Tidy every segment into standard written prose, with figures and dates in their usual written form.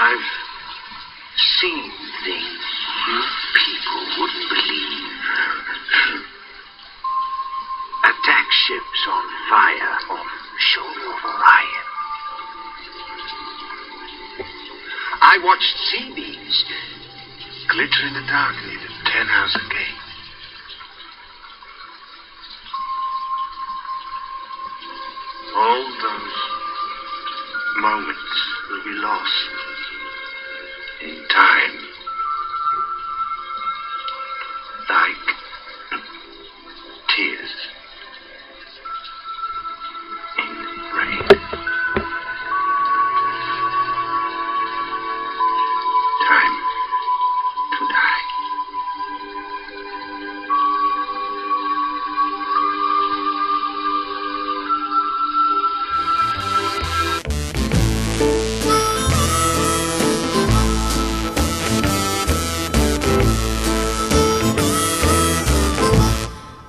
I've seen things you people wouldn't believe. Attack ships on fire off the shoulder of Orion. I watched sea beams glitter in the dark near the Tannhauser Gate. All those moments will be lost in time, like tears in rain. Time to die.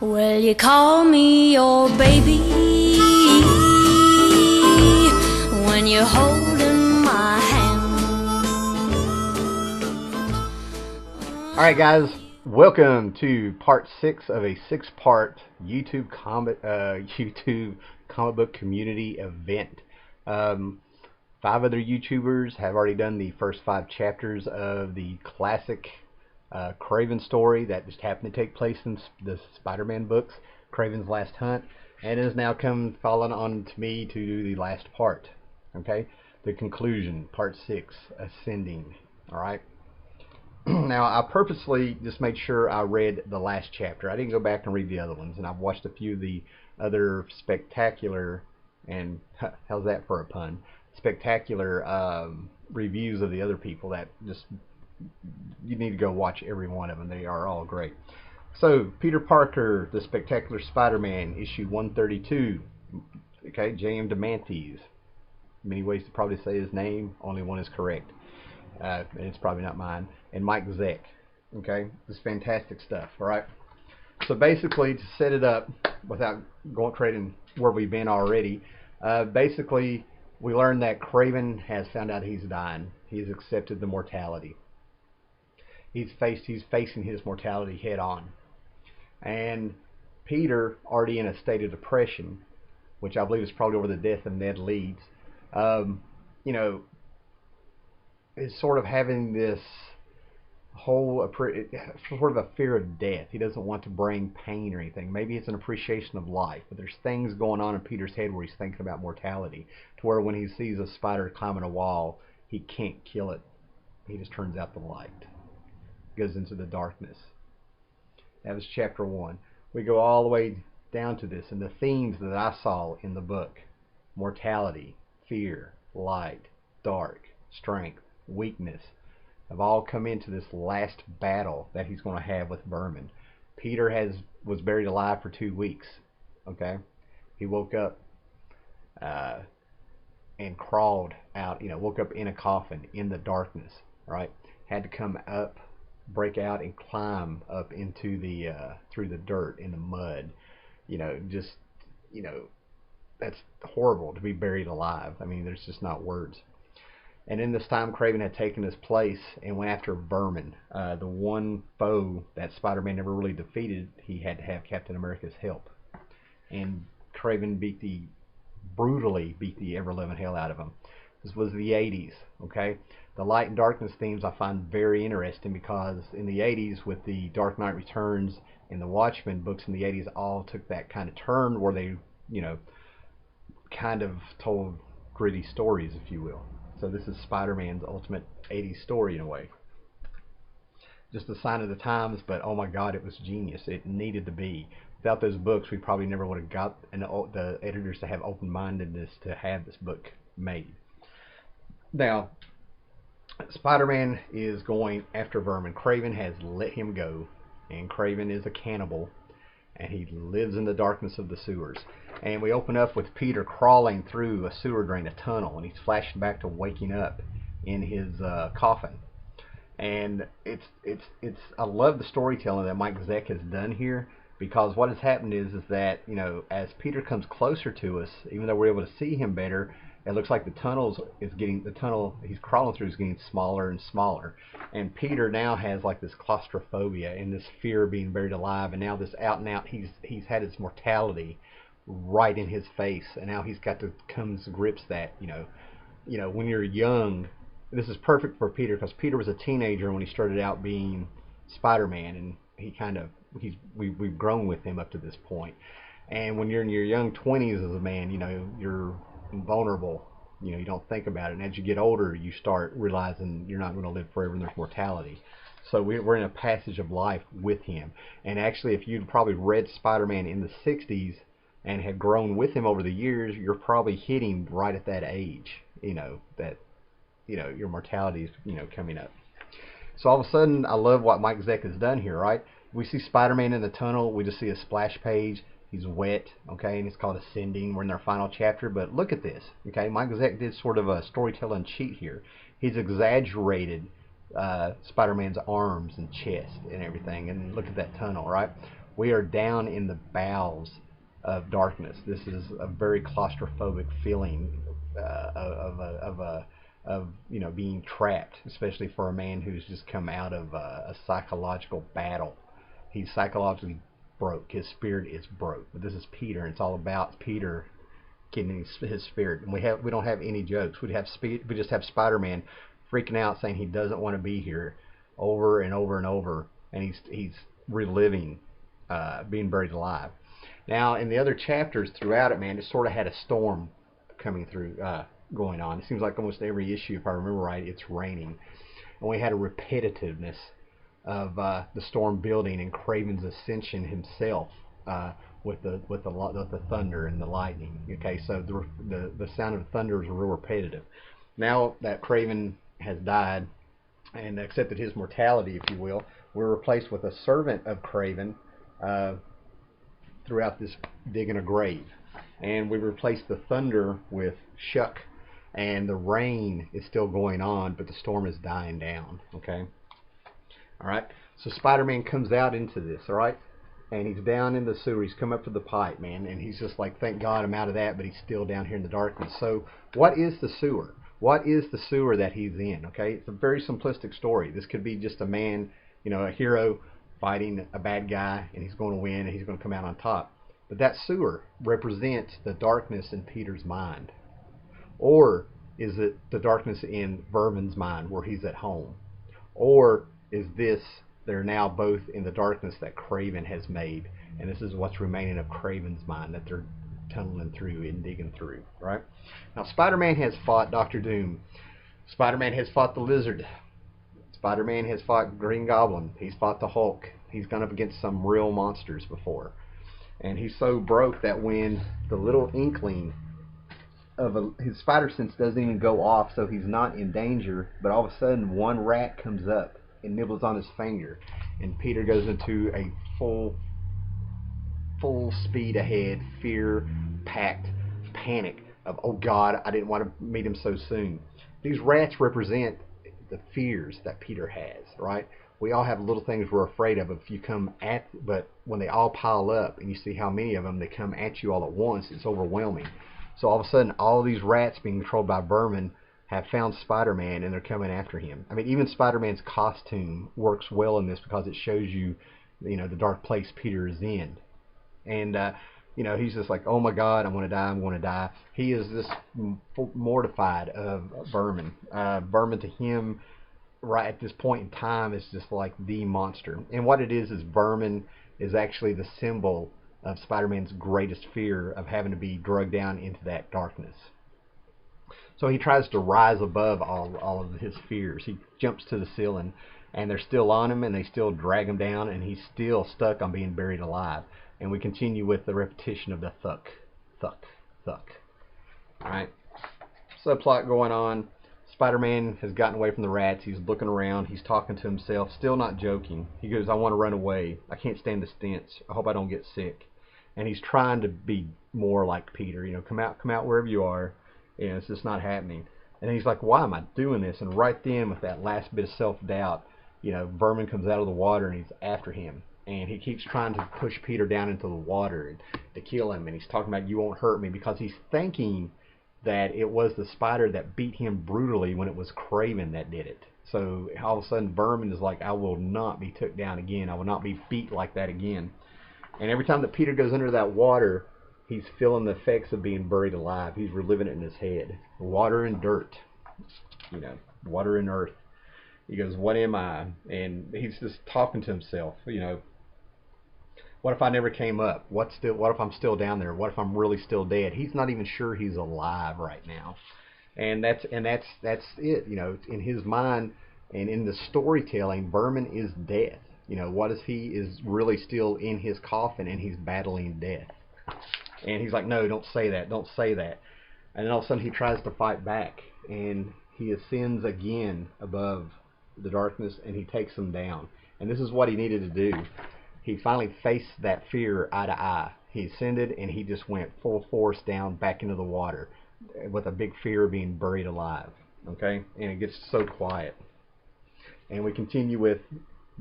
Well, you call me your baby when you're holding my hand. Alright guys, welcome to part 6 of a 6-part YouTube comic book community event. 5 other YouTubers have already done the first 5 chapters of the classic Kraven story that just happened to take place in the Spider-Man books, Kraven's Last Hunt, and it has now fallen on to me to do the last part. Okay, the conclusion, part 6, Ascending. Alright. Now, I purposely just made sure I read the last chapter. I didn't go back and read the other ones, and I've watched a few of the other spectacular, and how's that for a pun, spectacular reviews of the other people that just, you need to go watch every one of them. They are all great. So, Peter Parker, The Spectacular Spider-Man, issue 132. Okay, J.M. DeMantis. Many ways to probably say his name, only one is correct. And it's probably not mine. And Mike Zeck. Okay, this is fantastic stuff. Alright, so basically, to set it up without going trading where we've been already, basically we learned that Kraven has found out he's dying. He's accepted the mortality. He's facing his mortality head on. And Peter, already in a state of depression, which I believe is probably over the death of Ned Leeds, you know, is sort of having this whole sort of a fear of death. He doesn't want to bring pain or anything. Maybe it's an appreciation of life, but there's things going on in Peter's head where he's thinking about mortality, to where when he sees a spider climbing a wall, he can't kill it. He just turns out the light. Goes into the darkness. That was chapter 1. We go all the way down to this, and the themes that I saw in the book: mortality, fear, light, dark, strength, weakness, have all come into this last battle that he's going to have with Vermin. Peter was buried alive for 2 weeks. Okay, he woke up and crawled out. You know, woke up in a coffin in the darkness. Right, had to come up, break out, and climb up into the through the dirt in the mud. You know, just, you know, that's horrible to be buried alive. I mean, there's just not words. And in this time, Kraven had taken his place and went after Vermin, the one foe that Spider-Man never really defeated. He had to have Captain America's help, and Kraven brutally beat the ever-living hell out of him. This was the 80s. Okay, the light and darkness themes I find very interesting, because in the 80s, with the Dark Knight Returns and the Watchmen books in the 80s, all took that kind of turn where they, you know, kind of told gritty stories, if you will. So this is Spider-Man's ultimate 80s story in a way. Just a sign of the times, but oh my God, it was genius. It needed to be. Without those books, we probably never would have got the editors to have open-mindedness to have this book made. Now, Spider-Man is going after Vermin. Kraven has let him go, and Kraven is a cannibal, and he lives in the darkness of the sewers. And we open up with Peter crawling through a sewer drain, a tunnel, and he's flashing back to waking up in his coffin. And I love the storytelling that Mike Zeck has done here, because what has happened is that, you know, as Peter comes closer to us, even though we're able to see him better, It looks like the tunnel he's crawling through is getting smaller and smaller. And Peter now has like this claustrophobia and this fear of being buried alive. And now this out and out, he's had his mortality right in his face, and now he's got to come to grips that when you're young, this is perfect for Peter because Peter was a teenager when he started out being Spider-Man, and we've grown with him up to this point. And when you're in your young 20s as a man, you're vulnerable. You don't think about it. And as you get older, you start realizing you're not going to live forever and there's mortality. So we're in a passage of life with him. And actually, if you'd probably read Spider-Man in the 60s and had grown with him over the years, you're probably hitting right at that age, that your mortality is coming up. So all of a sudden, I love what Mike Zeck has done here, right? We see Spider-Man in the tunnel. We just see a splash page. He's wet, okay, and it's called Ascending. We're in our final chapter, but look at this, okay? Mike Zeck did sort of a storytelling cheat here. He's exaggerated Spider-Man's arms and chest and everything, and look at that tunnel, right? We are down in the bowels of darkness. This is a very claustrophobic feeling of being trapped, especially for a man who's just come out of a psychological battle. He's psychologically broke. His spirit is broke. But this is Peter, and it's all about Peter getting his spirit. And we don't have any jokes. We just have Spider-Man freaking out, saying he doesn't want to be here, over and over and over, and he's reliving being buried alive. Now, in the other chapters throughout it, man, it sort of had a storm coming through, going on. It seems like almost every issue, if I remember right, it's raining. And we had a repetitiveness of the storm building and Kraven's ascension himself with the thunder and the lightning. Okay, so the sound of the thunder is real repetitive. Now that Kraven has died and accepted his mortality, if you will, we're replaced with a servant of Kraven throughout this digging a grave. And we replaced the thunder with Shuck, and the rain is still going on, but the storm is dying down. Okay? Alright? So Spider-Man comes out into this, alright? And he's down in the sewer. He's come up to the pipe, man, and he's just like, thank God I'm out of that, but he's still down here in the darkness. So what is the sewer? What is the sewer that he's in? Okay? It's a very simplistic story. This could be just a man, a hero fighting a bad guy, and he's going to win, and he's going to come out on top. But that sewer represents the darkness in Peter's mind. Or is it the darkness in Vermin's mind where he's at home? Or is they're now both in the darkness that Kraven has made, and this is what's remaining of Kraven's mind that they're tunneling through and digging through, right? Now, Spider-Man has fought Dr. Doom. Spider-Man has fought the Lizard. Spider-Man has fought Green Goblin. He's fought the Hulk. He's gone up against some real monsters before. And he's so broke that when the little inkling of his spider sense doesn't even go off, so he's not in danger, but all of a sudden one rat comes up and nibbles on his finger, and Peter goes into a full speed ahead, fear-packed panic of, oh God, I didn't want to meet him so soon. These rats represent the fears that Peter has, right? We all have little things we're afraid of but when they all pile up and you see how many of them, they come at you all at once, it's overwhelming. So all of a sudden, all these rats being controlled by vermin have found Spider-Man, and they're coming after him. I mean, even Spider-Man's costume works well in this because it shows you, the dark place Peter is in. And, he's just like, oh my God, I'm going to die, I'm going to die. He is just mortified of vermin. Vermin to him, right at this point in time, is just like the monster. And what it is vermin is actually the symbol of Spider-Man's greatest fear of having to be drugged down into that darkness. So he tries to rise above all of his fears. He jumps to the ceiling, and they're still on him, and they still drag him down, and he's still stuck on being buried alive. And we continue with the repetition of the thuck, thuck, thuck. Alright. Subplot going on. Spider-Man has gotten away from the rats. He's looking around. He's talking to himself, still not joking. He goes, I want to run away. I can't stand the stench. I hope I don't get sick. And he's trying to be more like Peter. Come out wherever you are. It's just not happening. And he's like, why am I doing this? And right then, with that last bit of self-doubt, Vermin comes out of the water and he's after him. And he keeps trying to push Peter down into the water to kill him. And he's talking about, you won't hurt me, because he's thinking that it was the spider that beat him brutally when it was Kraven that did it. So all of a sudden Vermin is like, I will not be took down again. I will not be beat like that again. And every time that Peter goes under that water, he's feeling the effects of being buried alive. He's reliving it in his head. Water and dirt, water and earth. He goes, what am I? And he's just talking to himself, what if I never came up? What if I'm still down there? What if I'm really still dead? He's not even sure he's alive right now. And that's it, in his mind and in the storytelling, Vermin is death. What if he is really still in his coffin and he's battling death? And he's like, no, don't say that, don't say that. And then all of a sudden he tries to fight back, and he ascends again above the darkness, and he takes them down. And this is what he needed to do. He finally faced that fear eye to eye. He ascended, and he just went full force down back into the water with a big fear of being buried alive. Okay? And it gets so quiet. And we continue with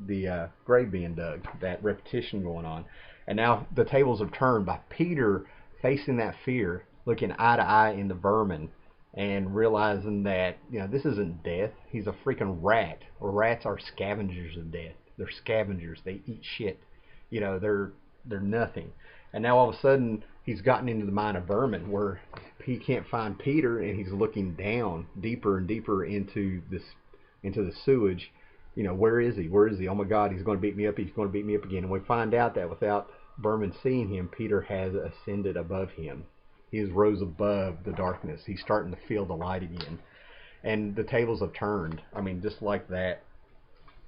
the grave being dug, that repetition going on. And now the tables have turned by Peter facing that fear, looking eye to eye into Vermin, and realizing that this isn't death. He's a freaking rat. Rats are scavengers of death. They're scavengers. They eat shit. They're nothing. And now all of a sudden he's gotten into the mind of Vermin, where he can't find Peter, and he's looking down deeper and deeper into the sewage. Where is he? Where is he? Oh my God, he's going to beat me up. He's going to beat me up again. And we find out that without Vermin seeing him, Peter has ascended above him. He has rose above the darkness. He's starting to feel the light again. And the tables have turned. I mean, just like that.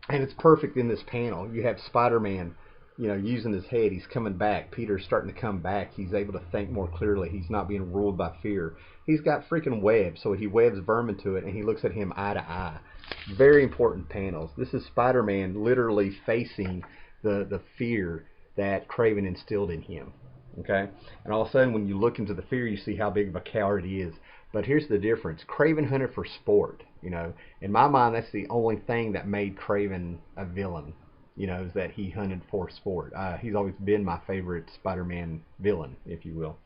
And it's perfect in this panel. You have Spider-Man, using his head. He's coming back. Peter's starting to come back. He's able to think more clearly. He's not being ruled by fear. He's got freaking webs, so he webs Vermin to it, and he looks at him eye to eye. Very important panels. This is Spider-Man literally facing the fear that Kraven instilled in him. Okay? And all of a sudden, when you look into the fear, you see how big of a coward he is. But here's the difference. Kraven hunted for sport. In my mind, that's the only thing that made Kraven a villain. Is that he hunted for sport. He's always been my favorite Spider-Man villain, if you will.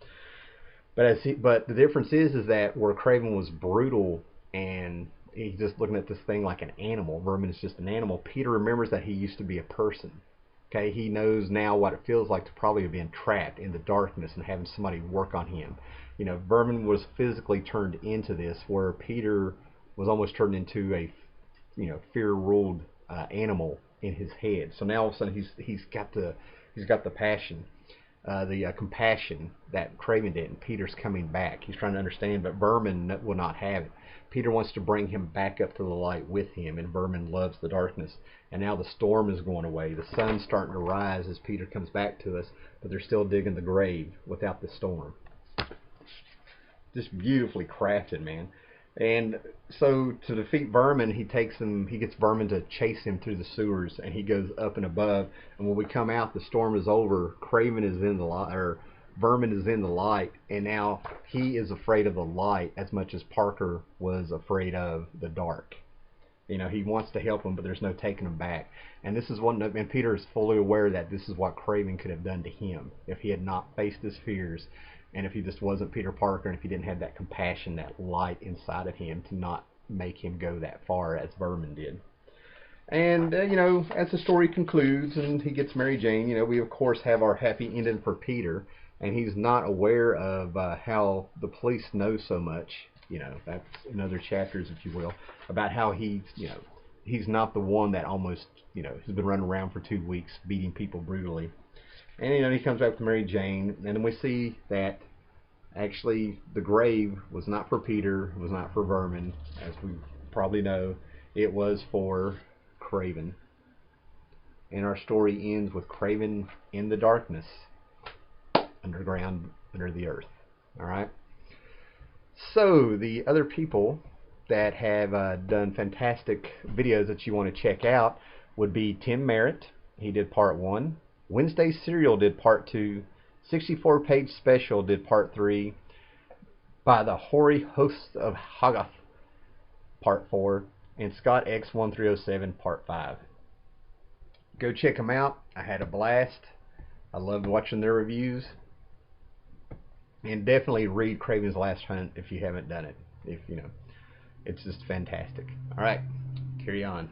But the difference is that where Kraven was brutal and he's just looking at this thing like an animal. Vermin is just an animal. Peter remembers that he used to be a person. Okay, he knows now what it feels like to probably have been trapped in the darkness and having somebody work on him. Vermin was physically turned into this, where Peter was almost turned into a, fear-ruled animal in his head. So now all of a sudden he's got the passion, the compassion that Kraven did, and Peter's coming back. He's trying to understand, but Vermin will not have it. Peter wants to bring him back up to the light with him, and Vermin loves the darkness. And now the storm is going away. The sun's starting to rise as Peter comes back to us, but they're still digging the grave without the storm. Just beautifully crafted, man. And so to defeat Vermin, he gets Vermin to chase him through the sewers, and he goes up and above. And when we come out, the storm is over. Kraven is in the light, or Vermin is in the light, and now he is afraid of the light as much as Parker was afraid of the dark. He wants to help him, but there's no taking him back. And this is and Peter is fully aware that this is what Kraven could have done to him if he had not faced his fears, and if he just wasn't Peter Parker, and if he didn't have that compassion, that light inside of him to not make him go that far as Vermin did. And, as the story concludes and he gets Mary Jane, we of course have our happy ending for Peter, and he's not aware of how the police know so much. That's in other chapters, if you will, about how he's not the one that almost, has been running around for 2 weeks beating people brutally. And, he comes back to Mary Jane, and then we see that actually the grave was not for Peter, it was not for Vermin, as we probably know. It was for Kraven. And our story ends with Kraven in the darkness, underground, under the earth. Alright? So, the other people that have done fantastic videos that you want to check out would be Tim Merritt. He did part 1. Wednesday Serial did part 2. 64-page special did part 3. By the Hoary Hosts of Hoggoth, part 4. And Scott X1307, part 5. Go check them out. I had a blast. I loved watching their reviews. And definitely read Kraven's Last Hunt if you haven't done it. If you know, it's just fantastic. All right, carry on.